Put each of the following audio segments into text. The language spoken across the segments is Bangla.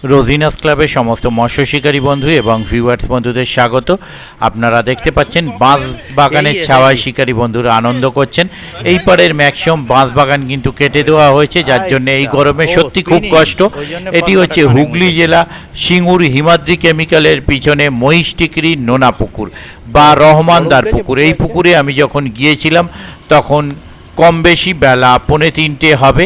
রোজিনাস ক্লাবের সমস্ত মৎস্য শিকারী বন্ধু এবং ভিউয়ার্স বন্ধুদের স্বাগত। আপনারা দেখতে পাচ্ছেন বাঁশ বাগানের ছাওয়ায় শিকারী বন্ধুরা আনন্দ করছেন। এই পাড়ের ম্যাক্সিমাম বাঁশ বাগান কিন্তু কেটে দেওয়া হয়েছে, যার জন্য এই গরমে সত্যি খুব কষ্ট। এটি হচ্ছে হুগলি জেলা সিঙ্গুর হিমাদ্রি কেমিক্যালের পিছনে মহিষটিকরি নোনা পুকুর বা রহমানদার পুকুর। এই পুকুরে আমি যখন গিয়েছিলাম তখন কম বেশি বেলা 2:45 হবে।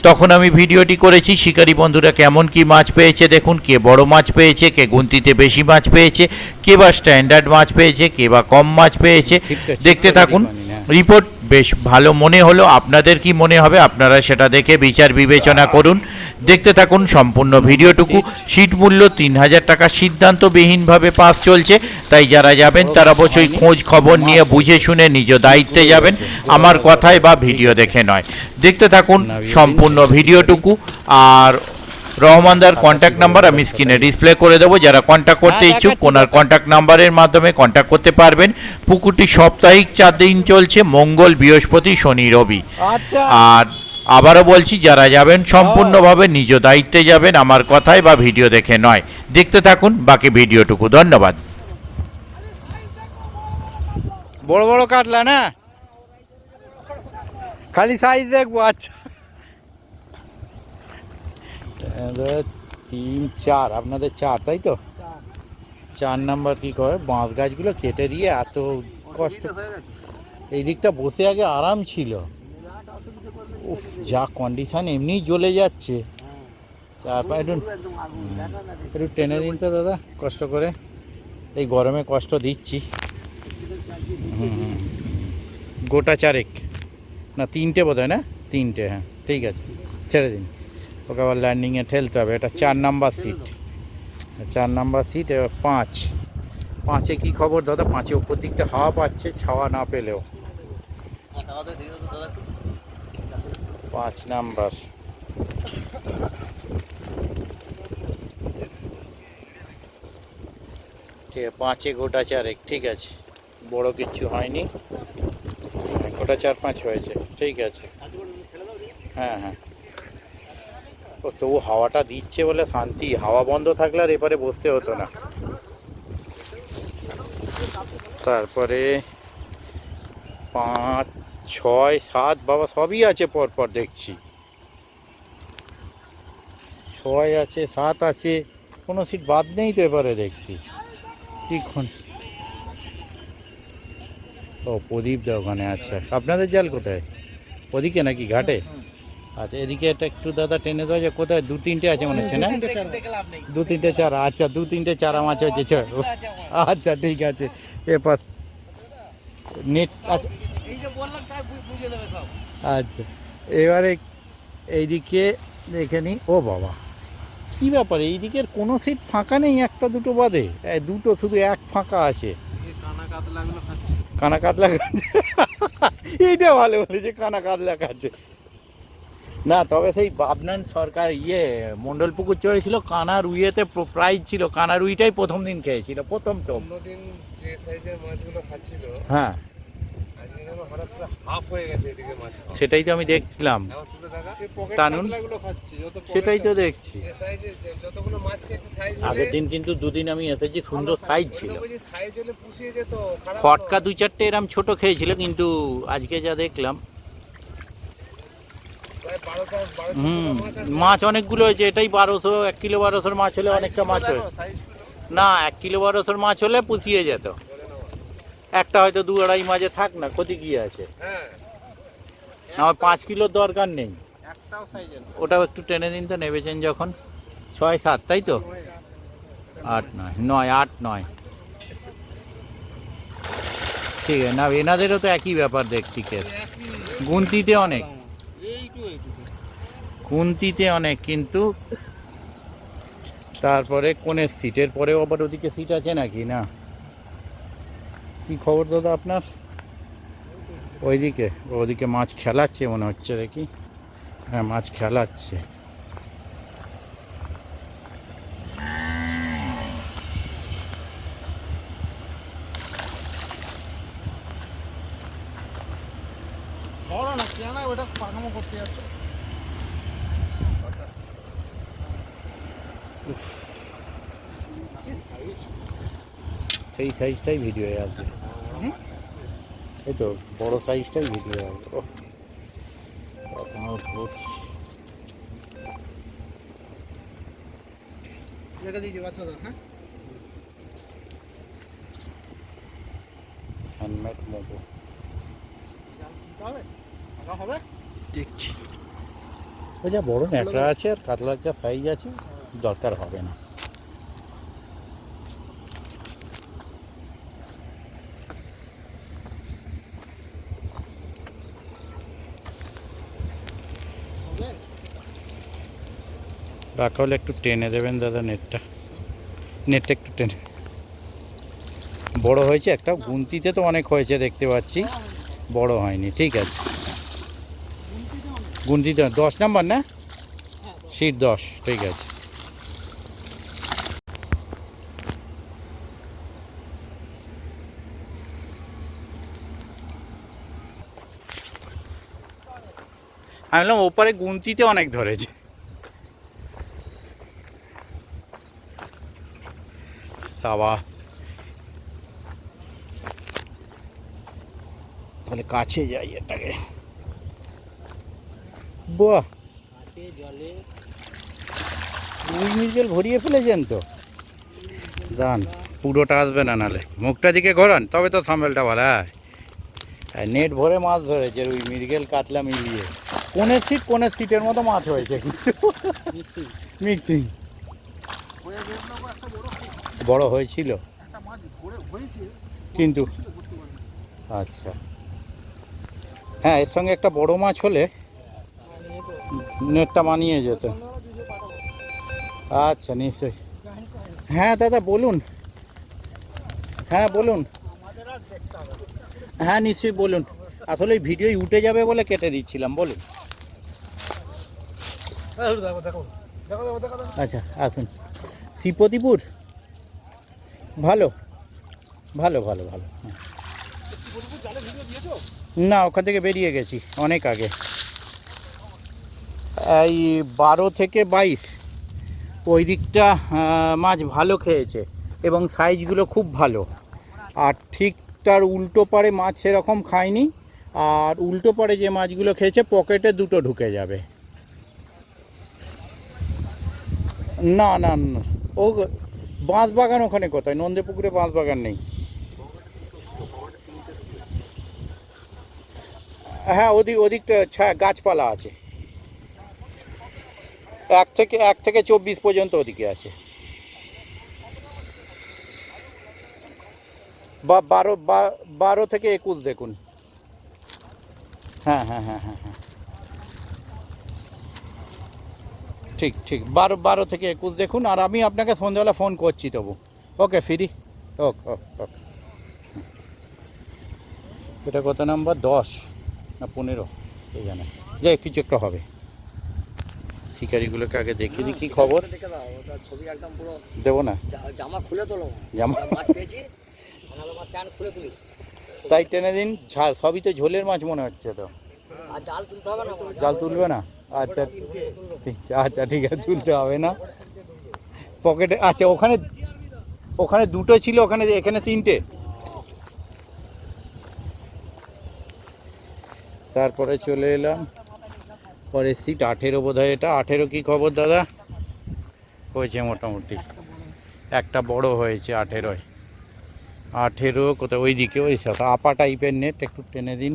তখন আমি ভিডিওটি করেছি। শিকারী বন্ধুরা কেমন কি মাছ পেয়েছে দেখুন। কে বড় মাছ পেয়েছে, কে গুনতিতে বেশি মাছ পেয়েছে, কে বা স্ট্যান্ডার্ড মাছ পেয়েছে, কে বা কম মাছ পেয়েছে। দেখতে থাকুন। রিপোর্ট বেশ ভালো মনে হলো। আপনাদের কি মনে হবে আপনারা সেটা দেখে বিচার বিবেচনা করুন। দেখতে থাকুন সম্পূর্ণ ভিডিওটুকু। সিট মূল্য 3000 টাকা সিদ্ধান্তবিহীনভাবে পাস চলছে, তাই যারা যাবেন তারা অবশ্যই খোঁজ খবর নিয়ে বুঝে শুনে নিজ দায়িত্বে যাবেন, আমার কথায় বা ভিডিও দেখে নয়। দেখতে থাকুন সম্পূর্ণ ভিডিওটুকু। আর রহমানদার কন্ট্যাক্ট নাম্বার আমি স্ক্রিনে ডিসপ্লে করে দেবো। যারা কন্ট্যাক্ট করতে ইচ্ছুক ওনার কন্ট্যাক্ট নাম্বারের মাধ্যমে কন্ট্যাক্ট করতে পারবেন। পুকুরটি সাপ্তাহিক 4 দিন চলছে, মঙ্গল, বৃহস্পতি, শনি, রবি। আর আবারও বলছি, যারা যাবেন সম্পূর্ণভাবে নিজ দায়িত্বে যাবেন, আমার কথায় বা ভিডিও দেখে নয়। দেখতে থাকুন বাকি ভিডিওটুকু। ধন্যবাদ। বড় বড় কাটলা না, খালি সাইজ দেখবো। আচ্ছা 3 4 আপনাদের 4, তাই তো? 4 নাম্বার কি করে বাঁশ গাছগুলো কেটে দিয়ে এত কষ্ট। এই দিকটা বসে আগে আরাম ছিল। উফ, যা কন্ডিশন এমনিই জ্বলে যাচ্ছে। একটু টেনে দিন তো দাদা, কষ্ট করে। এই গরমে কষ্ট দিচ্ছি। গোটা 4 না 3টে বোধ হয়, না 3টে? হ্যাঁ ঠিক আছে, ছেড়ে দিন। ওকে আবার ল্যান্ডিংয়ে ঠেলতে হবে। এটা 4 নাম্বার সিট, 4 নাম্বার সিট। এবার 5 কী খবর দাদা? 5 উপর দিকটা হাওয়া পাচ্ছে, ছাওয়া না পেলেও। 5 নাম্বার ঠিক আছে। 5 গোটা 4, ঠিক আছে, বড় কিচ্ছু হয়নি। গোটা 4-5 হয়েছে, ঠিক আছে। হ্যাঁ হ্যাঁ, তবু হাওয়াটা দিচ্ছে বলে শান্তি। হাওয়া বন্ধ থাকলে আর এপারে বসতে হতো না। তারপরে 5 6 7 বাবা সবই আছে পরপর দেখছি। 6 আছে, 7 আছে, কোনো সিট বাদ নেই তো এবারে দেখছি। কিক্ষণ ও প্রদীপ দা ওখানে। আচ্ছা, আপনাদের জাল কোথায়? ওদিকে নাকি ঘাটে? আচ্ছা, এদিকে এটা একটু দাদা টেনে দেওয়া যায়। কোথায় 2-3টে আছে মনে হচ্ছে না? 2-3টে চারা। আচ্ছা 2-3টে চারা মাছ হয়েছে। আচ্ছা ঠিক আছে। এবার নেট আচ্ছা আচ্ছা, এবারে এইদিকে দেখে নিই। ও বাবা, কী ব্যাপার? এই দিকের কোনো সিট ফাঁকা নেই, একটা দুটো বাদে। দুটো শুধু, এক ফাঁকা আছে। কানা কাতলা খাচ্ছে। এইটা ভালো বলেছে, কানা কাতলা খাচ্ছে। না তবে সেই বাবনান সরকার মন্ডল পুকুর চড়েছিল, কানা রুইয়েতে প্রাইজ ছিল। কানা রুইটাই প্রথম দিন খেয়েছিল, প্রথম টোপ। হ্যাঁ সেটাই তো আমি দেখছিলাম। টানুন, সেটাই তো দেখছি। আগের দিন কিন্তু 2 দিন আমি এসেছি, সুন্দর সাইজ ছিল। খটকা 2-4টে এরম ছোট খেয়েছিল, কিন্তু আজকে যা দেখলাম মাছ অনেকগুলো হয়েছে। এটাই 1200, 1 কিলো 1200 মাছ হলে অনেকটা মাছ হয় না। 1 কিলো 1200 মাছ হলে পুষিয়ে যেত। একটা হয়তো 2-2.5 মাঝে থাক না, ক্ষতি কি আছে? আমার 5 কিলোর দরকার নেই। ওটাও একটু টেনে দিন তো, নেবেছেন যখন। 6-7, তাই তো? 8-9, 8-9 ঠিক আছে। না এনাদেরও তো একই ব্যাপার দেখছি। গুনতিতে অনেক, গুনতিতে অনেক, কিন্তু তারপরে কোনের সিটের পরেও আবার ওদিকে সিট আছে নাকি? না, কি খবর দাদা আপনার? ওইদিকে মাছ খেলাচ্ছে মনে হচ্ছে, দেখি। হ্যাঁ মাছ খেলাচ্ছে। ওটা পাকামো করতে যাচ্ছে। সেই সাইজটাই ভিডিও আসবে, এই তো বড় সাইজটাই ভিডিও আসবে। হ্যান্ডমেড মোগো দেখছি। ওই যা বড় ন্যাকড়া আছে আর কাতলার যা সাইজ আছে দরকার হবে না। রাখা হলে একটু টেনে দেবেন দাদা, নেটটা একটু টেনে। বড় হয়েছে একটা, গুনতিতে তো অনেক হয়েছে দেখতে পাচ্ছি, বড় হয়নি। ঠিক আছে, গুনতিতে 10 নাম্বার না, সিট 10, ঠিক আছে। আমি বললাম ওপারে গুনতিতে অনেক ধরেছে। সাবা তাহলে কাছে যাই এটাকে। বাহ, রুই মৃগেল ভরিয়ে ফেলেছেন তো, দান পুরোটা আসবে না, নালে মুখটা দিকে ঘোরান তবে তো থাম্বেলটা ভালো। হ্যাঁ, নেট ভরে মাছ ধরেছে রুই মৃগেল কাতলা মিলিয়ে। কোনের সিটের মতো মাছ হয়েছে কিন্তু মিক্সিং বড় হয়েছিল কিন্তু। আচ্ছা, হ্যাঁ, এর সঙ্গে একটা বড় মাছ হলে নেটটা মানিয়ে যেত। আচ্ছা, নিশ্চয়ই। হ্যাঁ দাদা বলুন, হ্যাঁ বলুন, হ্যাঁ নিশ্চয়ই বলুন। আসলে এই ভিডিও উঠে যাবে বলে কেটে দিচ্ছিলাম, বলুন। আচ্ছা আসুন। শ্রীপতিপুর, ভালো ভালো ভালো ভালো। না, ওখান থেকে বেরিয়ে গেছি অনেক আগে, এই 12 থেকে 22 ওই দিকটা মাছ ভালো খেয়েছে এবং সাইজগুলো খুব ভালো। আর ঠিক তার উল্টো পারে মাছ সেরকম খায়নি, আর উল্টো পারে যে মাছগুলো খেয়েছে পকেটে দুটো ঢুকে যাবে। না না না, ও বাঁশবাগান ওখানে কোথায়? নন্দেপুকুরে বাঁশবাগান নেই। হ্যাঁ, ওদিকটা গাছপালা আছে, 1 থেকে 24 পর্যন্ত ওদিকে আছে, বা 12 থেকে 21 দেখুন। হ্যাঁ হ্যাঁ হ্যাঁ হ্যাঁ হ্যাঁ, ঠিক ঠিক, 12 থেকে 21 দেখুন। আর আমি আপনাকে সন্ধ্যাবেলা ফোন করছি তবু। ওকে, ফ্রি। ওকে ওকে ওকে। এটা কত নাম্বার, 10 না 15 এই জানে, যে কিছু একটা হবে। শিকারিগুলোকে আগে দেখিয়ে দিই কি খবর। ছবি একদম পুরো দেবো না, জামা খুলে তোলো, জামা মাছ পেয়েছি, প্যান্ট খুলে তুলি, তাই টেনে দিন। সবই তো ঝোলের মাছ মনে হচ্ছে তো। আর জাল তুলতে হবে না, জাল তুলবে না? আচ্ছা আচ্ছা, ঠিক আছে, তুলতে হবে না। পকেটে আচ্ছা, ওখানে দুটো ছিল, এখানে 3টে। তারপরে চলে এলাম পরে সিট 18 বোধ হয়। এটা 18 কি খবর দাদা? হয়েছে মোটামুটি, একটা বড় হয়েছে 18 কোথায় ওই দিকে, ওই সাথে আপা টাইপের নেট, একটু টেনে দিন।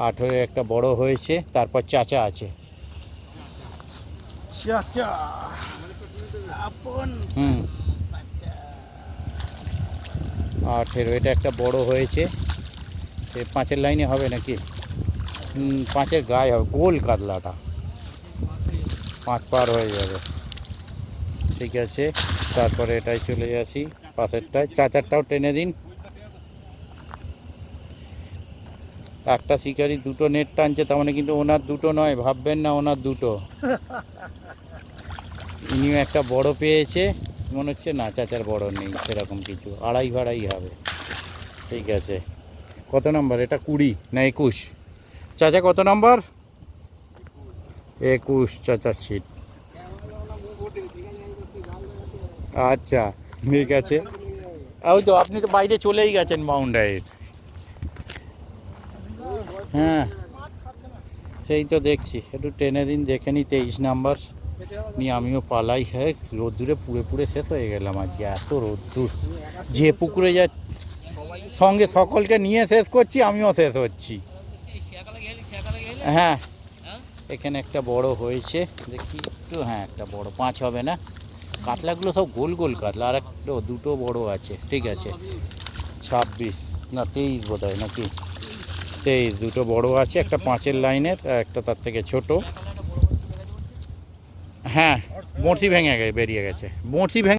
18 একটা বড় হয়েছে। তারপর চাচা আছে, চাচা আপন। 18 এটা একটা বড় হয়েছে। 5-এর লাইনে হবে নাকি? 5-এর গায়ে হবে, গোল কাতলাটা 5 পার হয়ে যাবে। ঠিক আছে, তারপরে এটাই চলে আসি পাশেরটায়। চাচারটাও টেনে দিন। একটা শিকারি দুটো নেট টানছে, তার মানে কিন্তু ওনার দুটো নয়, ভাববেন না ওনার দুটো। ইনিও একটা বড় পেয়েছে মনে হচ্ছে। না, চাচার বড় নেই সেরকম কিছু, আড়াই ভাড়াই হবে। ঠিক আছে, কত নম্বর এটা? 20 না 21? চাচা কত নম্বর? 21 চাচার সিট। আচ্ছা ঠিক আছে। ওই তো আপনি তো বাইরে চলেই গেছেন বাউন্ডারির। হ্যাঁ সেই তো দেখছি, একটু টেনে দিন দেখে নি 23 নাম্বার নিয়ে আমিও পালাই। হ্যাঁ রোদ্দুরে পুড়ে পুড়ে শেষ হয়ে গেলাম আজকে, এত রোদ্দুর। যে পুকুরে যা সঙ্গে সকলকে নিয়ে শেষ করছি, আমিও শেষ হচ্ছি। হ্যাঁ এখানে একটা বড় হয়েছে দেখি একটু, হ্যাঁ একটা বড় 5 হবে না, কাতলাগুলো সব গোল গোল কাতলা, আর একটা দুটো বড় আছে, ঠিক আছে 26 না 23 বোধ হয় নাকি 23, দুটো বড় আছে, একটা 5-এর লাইনের আর একটা তার থেকে ছোট। হ্যাঁ বড়শি ভেঙে বেরিয়ে গেছে, বড়শি ভেঙে